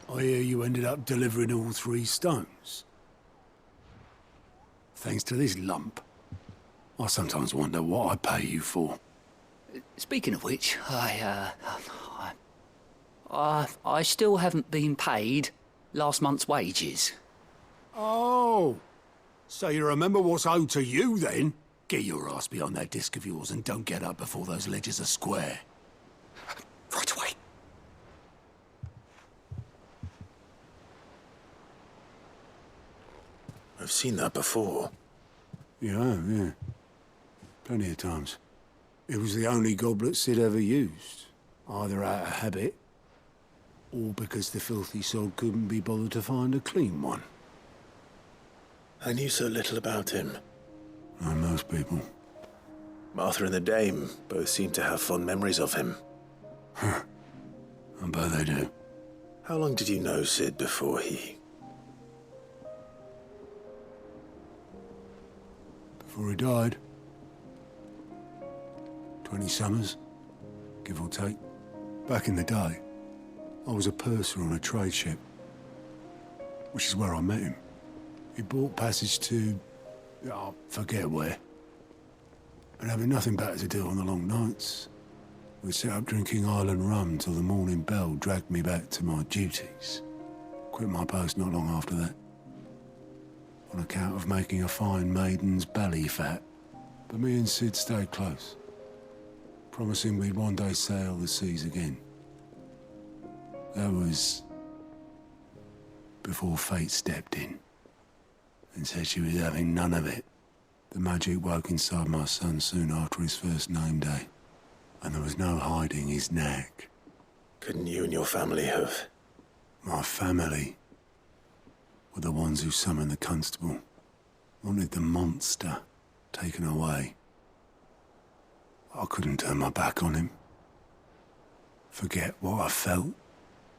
I hear you ended up delivering all 3 stones. Thanks to this lump. I sometimes wonder what I pay you for. Speaking of which, I still haven't been paid last month's wages. Oh, so you remember what's owed to you then? Get your ass behind that disc of yours and don't get up before those ledgers are square. Right away. I've seen that before. Yeah. Plenty of times. It was the only goblet Sid ever used. Either out of habit, or because the filthy sod couldn't be bothered to find a clean one. I knew so little about him. Like most people. Martha and the Dame both seem to have fond memories of him. I bet they do. How long did you know Sid before he... Before he died. 20 summers, give or take. Back in the day, I was a purser on a trade ship, which is where I met him. He bought passage to... I forget where. And having nothing better to do on the long nights, we set up drinking island rum till the morning bell dragged me back to my duties. Quit my post not long after that, on account of making a fine maiden's belly fat. But me and Sid stayed close, promising we'd one day sail the seas again. That was before fate stepped in and said she was having none of it. The magic woke inside my son soon after his first name day, and there was no hiding his knack. Couldn't you and your family have... My family were the ones who summoned the constable, wanted the monster taken away. I couldn't turn my back on him, forget what I felt,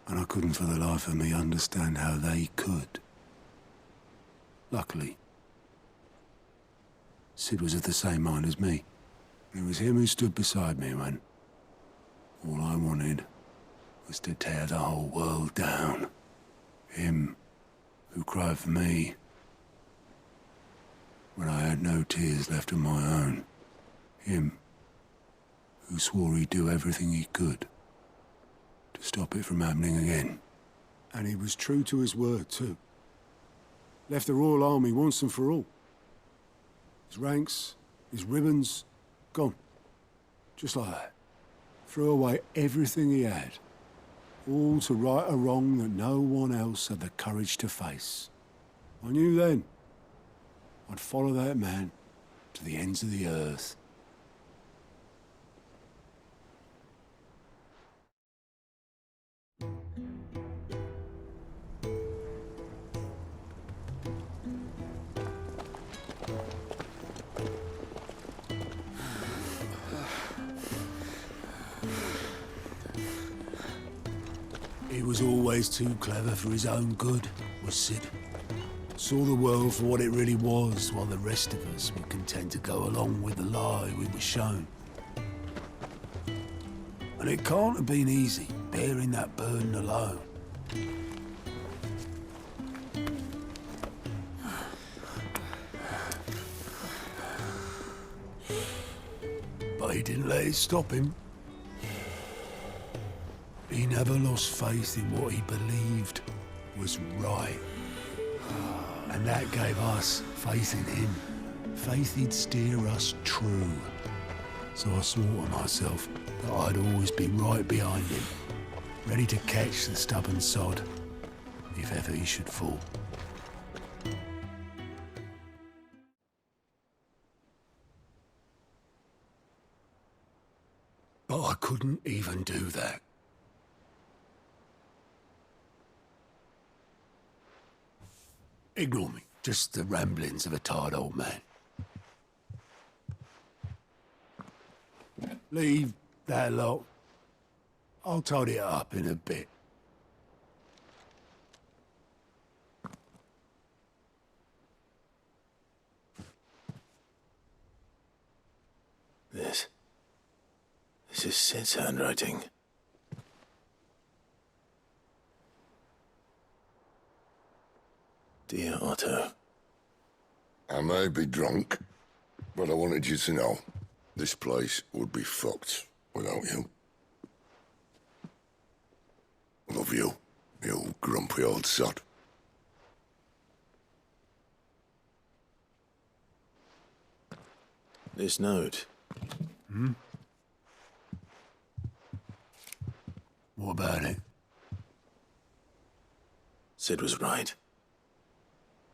and I couldn't for the life of me understand how they could. Luckily, Sid was of the same mind as me. It was him who stood beside me when all I wanted was to tear the whole world down. Him who cried for me when I had no tears left of my own. Him who swore he'd do everything he could to stop it from happening again. And he was true to his word, too. Left the Royal Army once and for all. His ranks, his ribbons, gone. Just like that. Threw away everything he had. All to right a wrong that no one else had the courage to face. I knew then I'd follow that man to the ends of the earth. He was always too clever for his own good, was Sid. Saw the world for what it really was, while the rest of us were content to go along with the lie we were shown. And it can't have been easy, bearing that burden alone. But he didn't let it stop him. He never lost faith in what he believed was right. And that gave us faith in him. Faith he'd steer us true. So I swore to myself that I'd always be right behind him, ready to catch the stubborn sod, if ever he should fall. But I couldn't even do that. Ignore me. Just the ramblings of a tired old man. Leave that lot. I'll tidy it up in a bit. This is Sid's handwriting. Dear Otto. I may be drunk, but I wanted you to know this place would be fucked without you. Love you, you grumpy old sod. This note. What about it? Sid was right.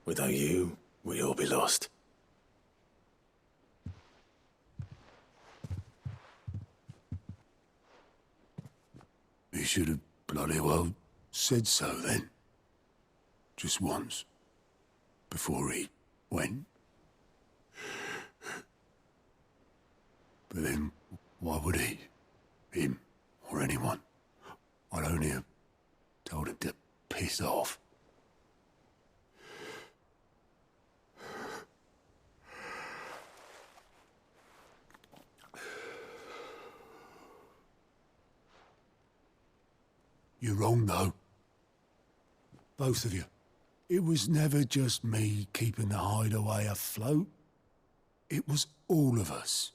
Without you, we'd all be lost. He should have bloody well said so then. Just once. Before he went. But then, why would he? Him, or anyone. I'd only have told him to piss off. You're wrong, though. Both of you. It was never just me keeping the hideaway afloat. It was all of us.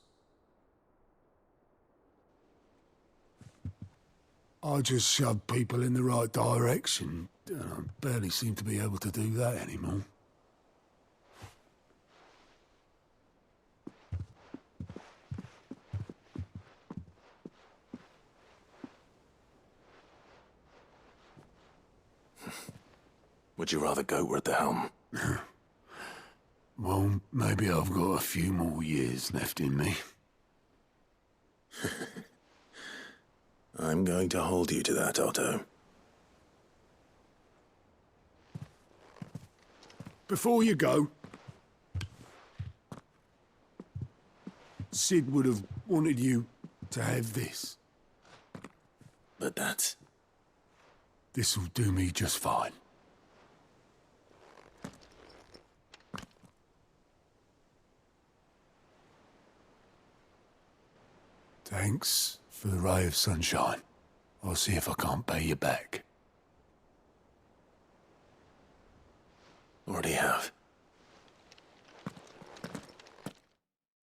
I just shoved people in the right direction. I barely seem to be able to do that anymore. Would you rather goat were at the helm? Well, maybe I've got a few more years left in me. I'm going to hold you to that, Otto. Before you go, Sid would have wanted you to have this. But that's... This'll do me just fine. Thanks for the ray of sunshine. I'll see if I can't pay you back. already have.